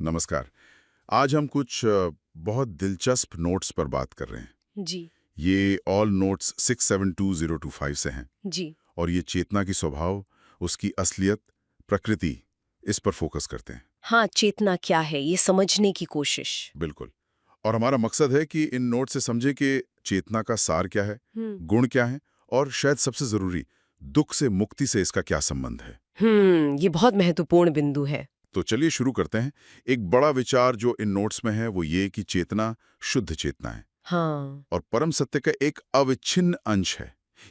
नमस्कार। आज हम कुछ बहुत दिलचस्प नोट्स पर बात कर रहे हैं। जी। ये ऑल नोट्स 672025 से हैं जी। और ये चेतना की स्वभाव, उसकी असलियत, प्रकृति, इस पर फोकस करते हैं। हाँ, चेतना क्या है ये समझने की कोशिश। बिल्कुल। और हमारा मकसद है कि इन नोट्स से समझे कि चेतना का सार क्या है, हम्म। गुण क्या है और शायद सबसे जरूरी, दुख से मुक्ति से इसका क्या संबंध है। ये बहुत महत्वपूर्ण बिंदु है। तो चलिए शुरू करते हैं। एक बड़ा विचार जो इन नोट्स में है वो ये कि चेतना शुद्ध चेतना है हाँ, और परम सत्य का एक अविच्छिन्न अंश है।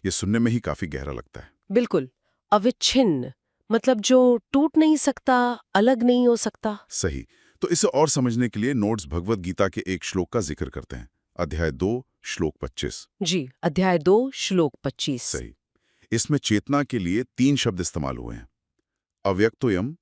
ये सुनने में ही काफी गहरा लगता है। बिल्कुल। अविच्छिन्न मतलब जो टूट नहीं सकता, अलग नहीं हो सकता। सही। तो इसे और समझने के लिए नोट्स भगवत गीता के एक श्लोक का जिक्र करते हैं। अध्याय 2 श्लोक 25। जी, अध्याय 2 श्लोक 25। सही। इसमें चेतना के लिए 3 शब्द इस्तेमाल हुए हैं। अव्यक्तोयम,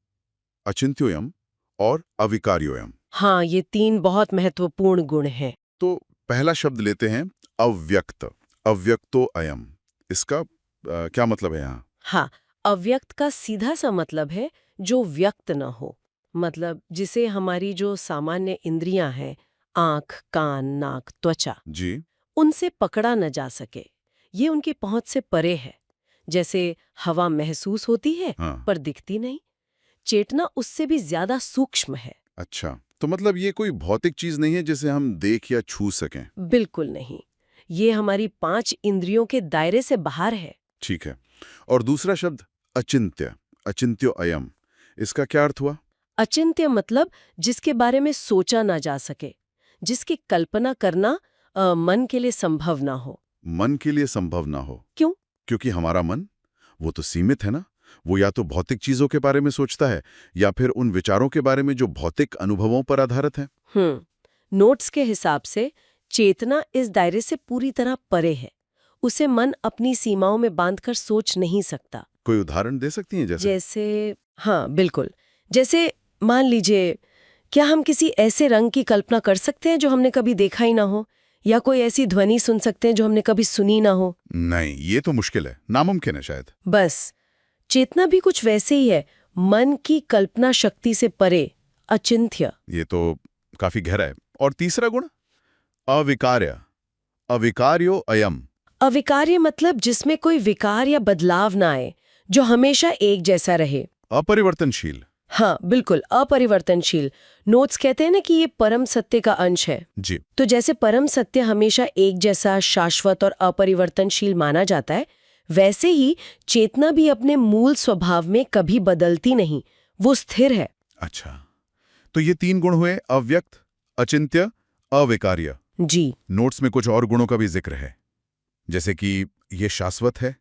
अचिंत्योयम और अविकार्योयम। हाँ, ये 3 बहुत महत्वपूर्ण गुण हैं। तो पहला शब्द लेते हैं, अव्यक्त। अव्यक्तो अयम, इसका क्या मतलब है यहाँ? हाँ, अव्यक्त का सीधा सा मतलब है जो व्यक्त न हो। मतलब जिसे हमारी जो सामान्य इंद्रियां हैं, आंख, कान, नाक, त्वचा, जी। उनसे पकड़ा न जा सके। ये उनकी पहुंच से परे है। जैसे हवा महसूस होती है हाँ। पर दिखती नहीं। चेतना उससे भी ज्यादा सूक्ष्म है। अच्छा, तो मतलब ये कोई भौतिक चीज नहीं है जिसे हम देख या छू सकें। बिल्कुल नहीं। ये हमारी 5 इंद्रियों के दायरे से बाहर है। ठीक है। और दूसरा शब्द अचिंत्य, अचिंत्यो अयम, इसका क्या अर्थ हुआ? अचिंत्य मतलब जिसके बारे में सोचा ना जा सके, जिसकी कल्पना करना मन के लिए संभव ना हो। मन के लिए संभव ना हो। क्यों? क्योंकि हमारा मन, वो तो सीमित है ना। वो या तो भौतिक चीजों के बारे में सोचता है या फिर उन विचारों के बारे में जो भौतिक अनुभवों पर आधारित है। नोट्स के हिसाब से चेतना इस दायरे से पूरी तरह परे है। उसे मन अपनी सीमाओं में बांधकर सोच नहीं सकता। कोई उदाहरण दे सकती हैं जैसे? जैसे, हाँ बिल्कुल, जैसे मान लीजिए, क्या हम किसी ऐसे रंग की कल्पना कर सकते हैं जो हमने कभी देखा ही ना हो, या कोई ऐसी ध्वनि सुन सकते हैं जो हमने कभी सुनी ना हो? नहीं, ये तो मुश्किल है, नामुमकिन है शायद। बस, चेतना भी कुछ वैसे ही है, मन की कल्पना शक्ति से परे, अचिंत्य। ये तो काफी गहरा है। और तीसरा गुण, अविकार्य, अविकार्यो अयम। अविकार्य मतलब जिसमें कोई विकार या बदलाव ना आए, जो हमेशा एक जैसा रहे। अपरिवर्तनशील। हाँ बिल्कुल, अपरिवर्तनशील। नोट्स कहते हैं ना कि ये परम सत्य का अंश है। जी। तो जैसे परम सत्य हमेशा एक जैसा, शाश्वत और अपरिवर्तनशील माना जाता है, वैसे ही चेतना भी अपने मूल स्वभाव में कभी बदलती नहीं, वो स्थिर है। अच्छा, तो ये 3 गुण हुए, अव्यक्त, अचिंत्य, अविकार्य। जी। नोट्स में कुछ और गुणों का भी जिक्र है, जैसे कि ये शाश्वत है,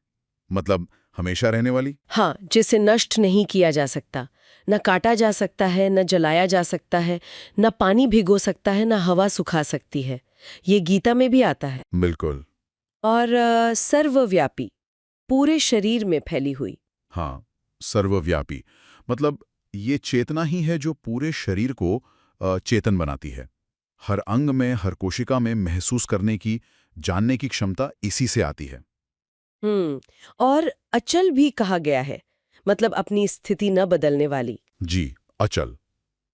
मतलब हमेशा रहने वाली। हाँ, जिसे नष्ट नहीं किया जा सकता, न काटा जा सकता है, न जलाया जा सकता है, न पानी भिगो सकता है, न हवा सुखा सकती है। ये गीता में भी आता है। बिल्कुल। और सर्वव्यापी, पूरे शरीर में फैली हुई। हाँ, सर्वव्यापी, मतलब ये चेतना ही है जो पूरे शरीर को चेतन बनाती है। हर अंग में, हर कोशिका में महसूस करने की, जानने की क्षमता इसी से आती है। और अचल भी कहा गया है, मतलब अपनी स्थिति न बदलने वाली। जी, अचल।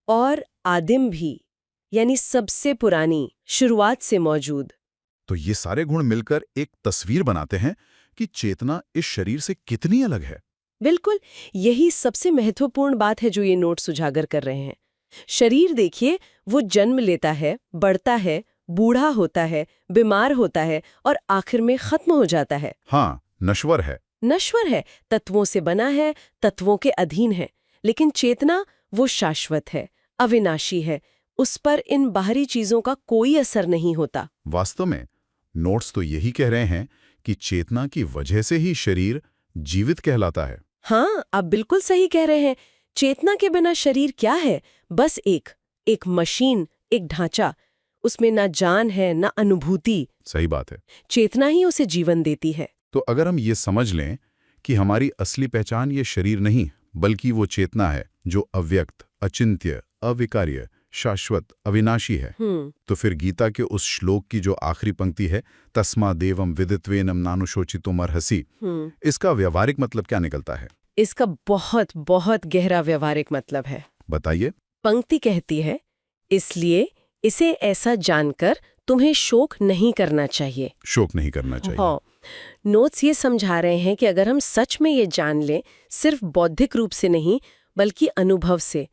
और आदिम भी, यानी सबसे पुरानी, शुरुआत से मौजूद। तो ये सारे गुण मिलकर एक तस्वीर बनाते हैं कि चेतना इस शरीर से कितनी अलग है। बिल्कुल, यही सबसे महत्वपूर्ण बात है जो ये नोट्स उजागर कर रहे हैं। शरीर देखिए, वो जन्म लेता है, बढ़ता है, बूढ़ा होता है, बीमार होता है और आखिर में खत्म हो जाता है। हाँ, नश्वर है। नश्वर है, तत्वों से बना है, तत्वों के अधीन है। लेकिन चेतना, वो शाश्वत है, अविनाशी है। उस पर इन बाहरी चीजों का कोई असर नहीं होता। वास्तव में नोट्स तो यही कह रहे हैं कि चेतना की वजह से ही शरीर जीवित कहलाता है। हाँ, आप बिल्कुल सही कह रहे हैं। चेतना के बिना शरीर क्या है? बस एक मशीन, एक ढांचा। उसमें ना जान है, ना अनुभूति। सही बात है। चेतना ही उसे जीवन देती है। तो अगर हम ये समझ लें कि हमारी असली पहचान ये शरीर नहीं, बल्कि वो चेतना है जो अव्यक्त, अचिंत्य, अविकार्य, शाश्वत, अविनाशी है, तो फिर गीता के उस श्लोक की जो आखिरी पंक्ति है, तस्मा देवम विदित्वेनम नानुशोचितुम अर्हसि, इसका व्यवहारिक मतलब क्या निकलता है? इसका बहुत बहुत गहरा व्यवहारिक मतलब है। बताइए। पंक्ति कहती है, इसलिए इसे ऐसा जानकर तुम्हें शोक नहीं करना चाहिए। शोक नहीं करना चाहिए। हाँ, नोट्स ये समझा रहे हैं कि अगर हम सच में ये जान लें, सिर्फ बौद्धिक रूप से नहीं बल्कि अनुभव से,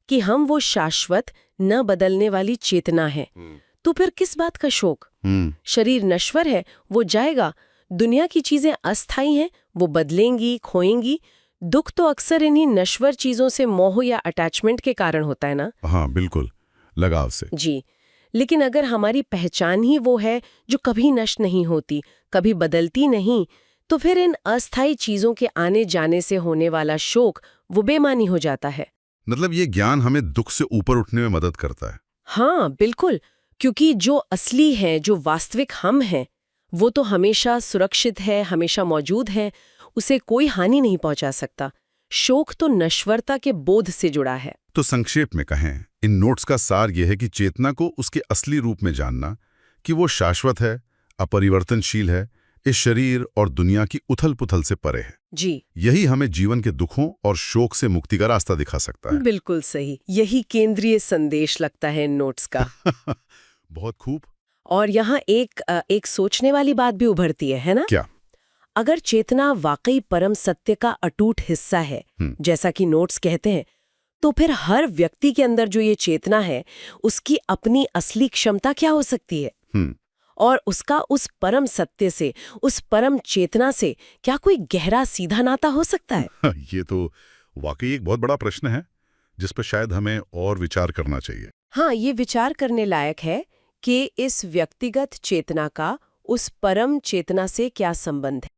कि हम वो शाश्वत न बदलने वाली चेतना है, तो फिर किस बात का शोक? शरीर नश्वर है, वो जाएगा। दुनिया की चीजें अस्थायी हैं, वो बदलेंगी, खोएंगी। दुख तो अक्सर इन्हीं नश्वर चीजों से मोह या अटैचमेंट के कारण होता है ना? हाँ बिल्कुल, लगाव से। जी, लेकिन अगर हमारी पहचान ही वो है जो कभी नष्ट नहीं होती, कभी बदलती नहीं, तो फिर इन अस्थायी चीजों के आने जाने से होने वाला शोक वो बेमानी हो जाता है। मतलब ये ज्ञान हमें दुख से ऊपर उठने में मदद करता है। हाँ बिल्कुल, क्योंकि जो असली है, जो वास्तविक हम हैं, वो तो हमेशा सुरक्षित है, हमेशा मौजूद है, उसे कोई हानि नहीं पहुंचा सकता। शोक तो नश्वरता के बोध से जुड़ा है। तो संक्षेप में कहें, इन नोट्स का सार यह है कि चेतना को उसके असली रूप में जानना, कि वो शाश्वत है, अपरिवर्तनशील है, इस शरीर और दुनिया की उथल-पुथल से परे है। जी, यही हमें जीवन के दुखों और शोक से मुक्ति का रास्ता दिखा सकता है। बिल्कुल सही। यही केंद्रीय संदेश लगता है इन नोट्स का। बहुत खूब। और यहाँ एक सोचने वाली बात भी उभरती है ना? क्या? अगर चेतना वाकई परम सत्य का अटूट हिस्सा है, जैसा कि नोट्स कहते हैं, तो फिर हर व्यक्ति के अंदर जो ये चेतना है, उसकी अपनी असली क्षमता क्या हो सकती है? और उसका उस परम सत्य से, उस परम चेतना से क्या कोई गहरा सीधा नाता हो सकता है? ये तो वाकई एक बहुत बड़ा प्रश्न है, जिस पर शायद हमें और विचार करना चाहिए। हाँ, ये विचार करने लायक है कि इस व्यक्तिगत चेतना का उस परम चेतना से क्या संबंध है।